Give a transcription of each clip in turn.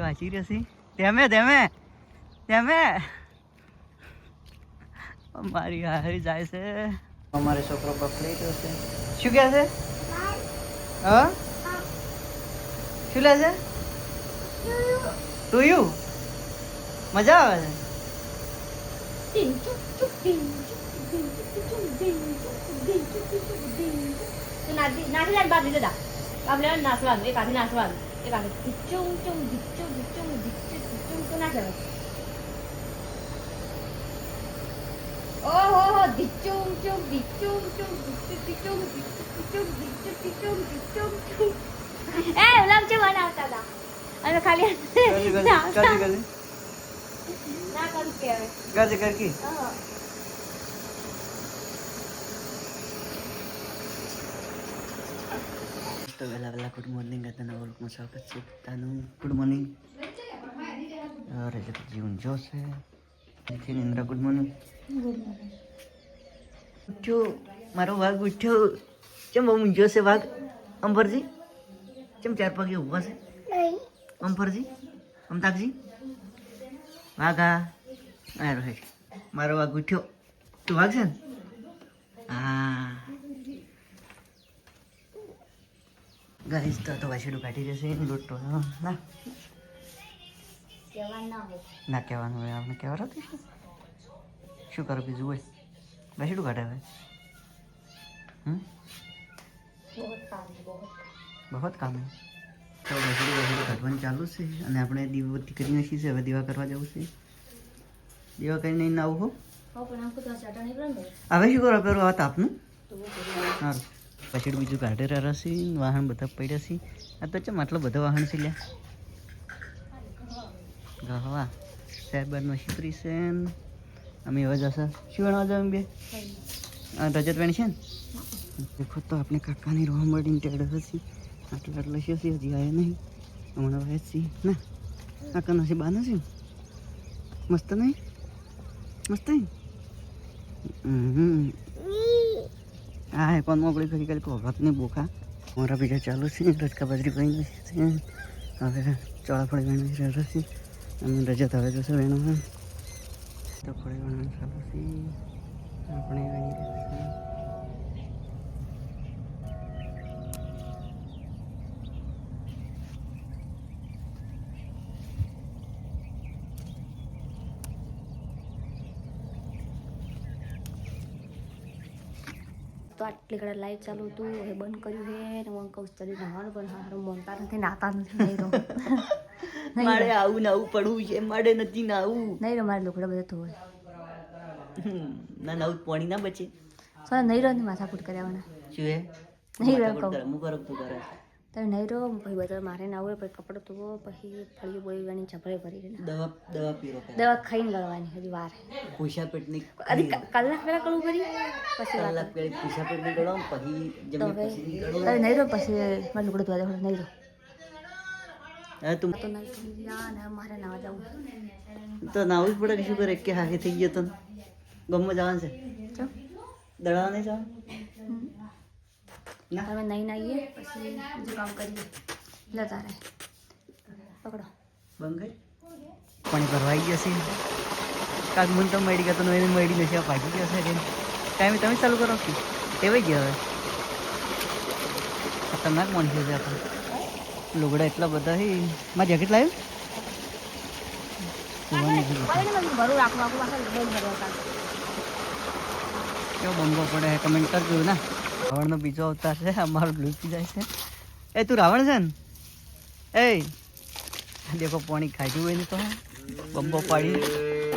વાંચી રહ્યો છે તેમે તેમે તેમે મારી હારી જાય છે અમારે છોકરો પકડી ગયો છે શું કહે છે હા શું લે છે ટુયુ મજા આવે છે નાસવાનું બાદ લીધો દા આપણે નાસવાનું એક હાથે નાસવાનું એક હાથે ચું ચું ચું ચું ચું તો નાસવાનું ઓહો હો દિચું ચું દિચું ચું દિચું દિચું દિચું દિચું એ ઓલામ છે બનાવતા હતા અને ખાલી ના કરું કે કરજે કરકી તો વેલા ગુડ મોર્નિંગ તને ઓલમાં સ્વાગત છે તાનું ગુડ મોર્નિંગ અરે જીવન જોશે ઇન્દ્ર ગુડ મોર્નિંગ ઉઠ્યો મારો વાઘ ઉઠ્યો ચમ બહુ મૂંઝ્યો છે વાઘ અંબરજી ચમ ચાર પગે ઊભા છે અંબરજી અમતાકજી વાઘા મારો હે મારો વાઘ ઉઠ્યો તું વાઘ છે ને હા ગાઈસ તો વાસેડું કાઢી જશે લોટો ના ના કહેવાનું હોય આપણે કહેવાનું હતું શું કરો બીજું હોય વાસેડું કાઢે હવે બહુ કામ તો વાસેડું કાઢવાનું ચાલુ છે અને આપણે દીવાબત્તી કરી નાખી છે હવે દીવા કરવા જવું છે દીવા કરીને નહીં આવું હો હવે શું કરો પેલું આ તાપનું સારું પછી બીજું કાઢે રહ્યા છે વાહન બધા પડ્યા છે આ તો ચમ આટલો બધો વાહન છે લ્યા ગહવા સાહેબારનો શીતરી છે અમે એવા જશે શું ભણવા જાવ બે રજત વેણ છે ને દેખો તો આપણે કાકાની રોવા મળીને ટેડ હશી આટલા છે હજી આવ્યા નહીં હમણાં વાય છે ના કાકાના છે બાના છે મસ્ત નહીં મસ્ત નહીં હા હે કોણ મોકલી કરી કાલે કોભાતની બોખા મારા બીજા ચાલુ છે રજકા બાજરી બની છે હવે ચોળાફળી વેણી રહ્યો છે અને રજત હવે જશે વેણું તો ફળી વેણવાનું ચાલુ છે આપણે વેણી રહ્યા છે તો આટલી ઘડા લાઈવ ચાલુ હતું હવે બંધ કર્યું છે ને હું કહું તરી નહાવાનું પણ હારું મોનતા નથી નાતા નથી નહીં રહો મારે આવું ને આવું પડવું છે મારે નથી ને આવું નહીં રહો મારે લુકડા બધા ધોવાય ના નવું પાણી ના બચે સર નહીં રહો ને માથાકૂટ કર્યાવાના શું હે નહીં રહો કહું હું કરું તું કરે તમે નહીં રહો પછી બધા મારે ના હોય પછી કપડો ધોવો પછી ફળીઓ બોલી ગણી ઝપડે ભરી રહીને દવા પીરો દવા ખાઈને ગળવાની હજી વાર ખુશા પેટની કલાક પહેલાં કળવું કરી પછી કલાક પેલી ખુશા પેટની ગળો પછી જમી પછી ગળો તમે નહીં રહો પછી મારે લુકડો ધોવા દેવાનું નહીં રહો હવે તું તો નહીં ને મારે નાવા જવું તો નાવું જ પડે કે શું કરે કે હાથે થઈ ગયો તો ગમમાં જવાનું છે ચો દળાવા નહીં જવાનું ના તમે નહીં નાહીએ પછી બીજું કામ કરીએ લેતા રહે પકડો બંગાઈ પાણી ભરવાઈ ગયો છે કાક મન તો મળી ગયા તો એને મળી નથી ભાગી ગયો છે ટાઈમે તમે ચાલુ કરો કે એવાઈ ગયો હવે ખતરનાક માણસો છે આપણે લુગડા એટલા બધા છે મારે જેકેટ લાવ્યું ભરું રાખવું આખું બંધ કરવા કેવો બંગો પડે કમેન્ટ કરજો ને રાવણનો બીજો અવતાર છે અમારો લૂંટી જાય છે એ તું રાવણ છે ને એ દેખો પાણી ખાધું હોય ને તો બંબો પાડી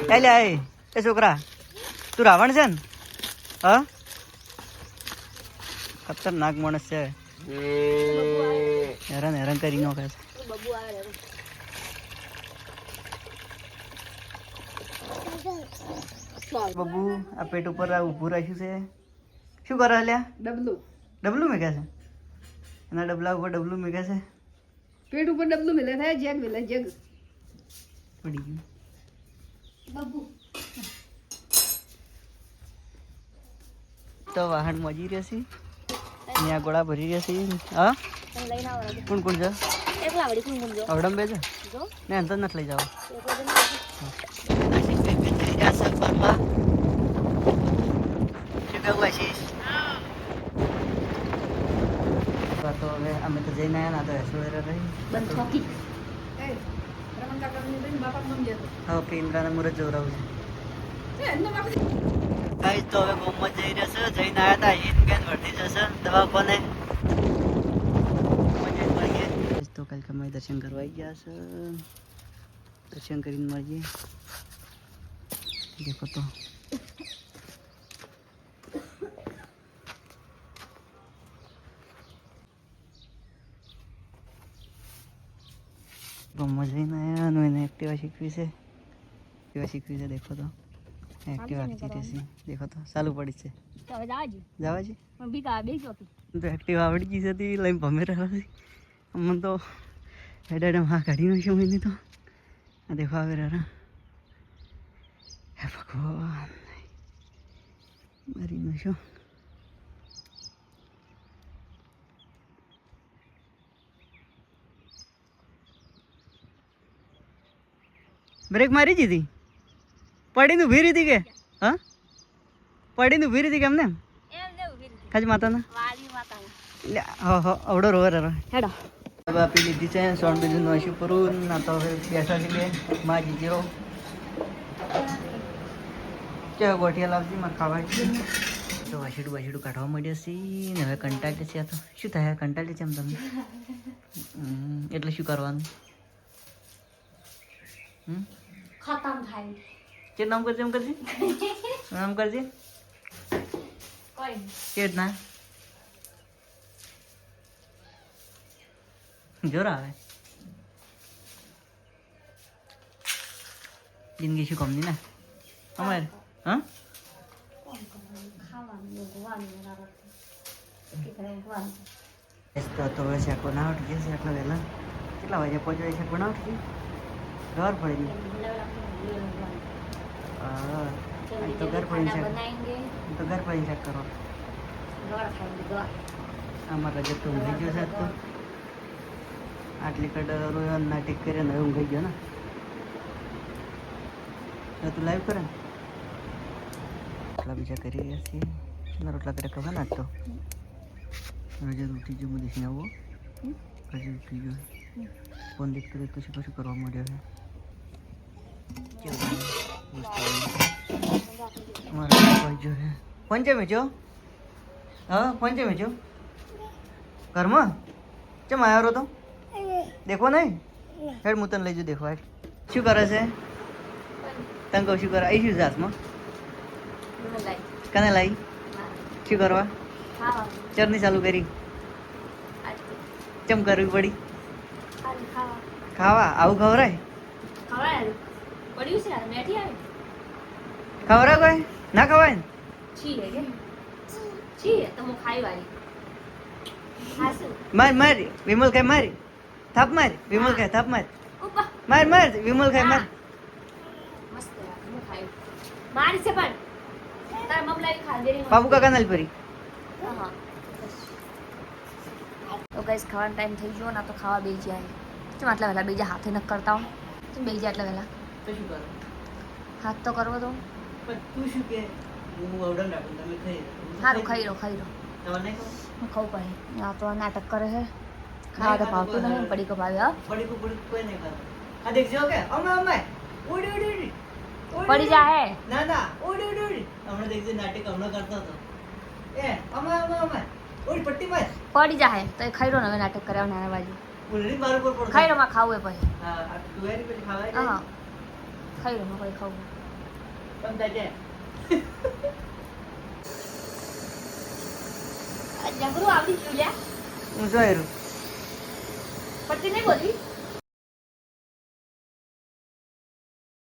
એ લે એ છોકરા તું રાવણ છે ને હા ખતરનાક માણસ છે હેરાન હેરાન કરી નાખે છે બબુ આ પેટ ઉપર ઊભું રાખ્યું છે શું કરે લ્યા ડબલું મેં છે એના ડબલા ઉપર ડબલું મેં છે પેટ ઉપર ડબલું મિલે થાય જગ મિલે જગ પડી ગયું બબુ તો વાહન મજી રહેશે અહીંયા ગોળા ભરી રહેશે હા તમે લઈને આવો ને. કોણ કોણ છે એકલા વળી કોણ કોણ જો અવડમ બે છે જો ને અંતર નથી લઈ જાવ એકલા જણ આવશે. તો હવે અમે તો જઈને આવ્યા ના તો એસોડે રહી બંધ થોકી એ રમણ કાકાની બેન બાપા મમ જતો હવે પેન્દ્રાને મુરત જોરાવું છે એ એમને બાપા ગાઈસ તો હવે ગોમમાં જઈ રહ્યા છે જઈને આવ્યા હતા ઈન કેન વર્તી જશે દવાખાને તો કાલે અમે દર્શન કરવા આવી ગયા છે દર્શન કરીને મળીએ દેખો તો ગોમમાં જઈને આવ્યા અને એને એક્ટિવા શીખવી છે દેખો તો એક્ટિવા આવતી રહેશે દેખો તો ચાલુ પડી છે તો હવે જાજો જવા છે પણ બીકા બે ચોકી તો એક્ટિવા આવડી ગઈ હતી લઈને ભમે રહ્યા છે અમને તો હેડ હા કાઢી નાખ્યો મેં તો આ દેખો આવે રહ્યા હે ભગવાન મારી નાખ્યો બ્રેક મારી દીધી પડીને ઊભી રહી હતી કે હા પડીને ઊભી રહી હતી કેમ ને એમ ને ઉભી રહી ખાજ માતાના વાલી માતાના લે હો અવડો રોવે રહ્યા હેડો હવે આપી લીધી છે સોન બીજું નોશું પૂરું ના તો હવે બેઠા છે બે માં જીજો ચાલો ગોઠિયા લાવજી માં ખાવા છે તો વાસીડું કાઢવા માંડ્યા છીએ ને હવે કંટાળી છે આ તો શું થાય કંટાળી છે એમ તમે એટલે શું કરવાનું ખતમ થાય કે નામ કરજે એમ કરજે નામ કરજે કોઈ કેટ ના જોર આવે જિંદગી શું કમની ને અમારે હા ખાવાનું ભગવાન તો હવે શાક બનાવટ છે આટલા વહેલા કેટલા વાગે પહોંચવાય શાક બનાવટ છે ઘર પડી હા તો ઘર પડી શાક બનાएंगे તો ઘર પડી શાક કરો ગોળ ખાएंगे અમારા રજત તો ઊંઘી ગયો છે તો આટલી કડર નાટિક કરે ને ઊંઘી ગયો ને તો તું લાઈવ કરે ને રોટલા બીજા કરી રહ્યા છીએ કેટલા રોટલા કરે ખબર ના તો રજત ઉઠી ગયો હું દેખીને આવો રજત ઉઠી ગયો ફોન દેખતો દેખતો શું કશું કરવા માંડ્યો છે અમારા કોઈ જો હે ફોન છે મેચો હા ફોન છે મેચો ઘરમાં ચમ આવ્યો તો દેખો નહીં હેડ હું તને લઈ જઉં દેખો હેડ શું કરે છે તને કહું શું કરે આવી શું છે હાથમાં કને લાવી શું કરવા ચરની ચાલુ કરી ચમ કરવી પડી ખાવા આવું ખવરાય પડ્યું છે મેઠી આવી ખવરાય કોઈ ના ખવાય ને છીએ કે છીએ તો હું ખાઈ વાળી હાસુ માર માર વિમલ ખાય મારી થાપ માર વિમલ ખાય થાપ માર ઉપા માર માર વિમલ ખાય માર મસ્ત હું ખાઈ મારી છે પણ તાર મમલાઈ ખા દેરી બાબુ કાકા નાલ પરી હા તો ગાઈસ ખાવાનો ટાઈમ થઈ ગયો ના તો ખાવા બેસી જાય તો આટલા વહેલા બીજા હાથે ન કરતા હું તું બેસી જાય આટલા વહેલા તો શું કરો હાથ તો કરવો તો પણ તું શું કે હું ઓર્ડર રાખું તમે ખાઈ સારું ખાઈ રહો તમારે નહીં ખબર હું ખાવું પડે આ તો નાટક કરે છે ખાવા તો ભાવતું નહીં પડી કો ભાવે હા પડી કોઈ નહીં કરે આ દેખજો કે અમે ઉડી ઉડી ઉડી પડી જાય ના ના ઉડી ઉડી ઉડી હમણાં દેખજો નાટક હમણાં કરતો હતો એ અમે ઉડી પટ્ટી માર પડી જાય તો એ ખાઈ રહ્યો ને હવે નાટક કરે નાના બાજુ ઉલડી માર ઉપર પડતો ખાઈ રહ્યો માં ખાવું એ પછી હા આ તુવેરી પછી ખાવાય હા ખાઈ રહ્યો માં કોઈ ખાવું પણ તાજે જગરું આવડી ગયું લ્યા હું જોઈ રહ્યો પટ્ટી નહીં બોલી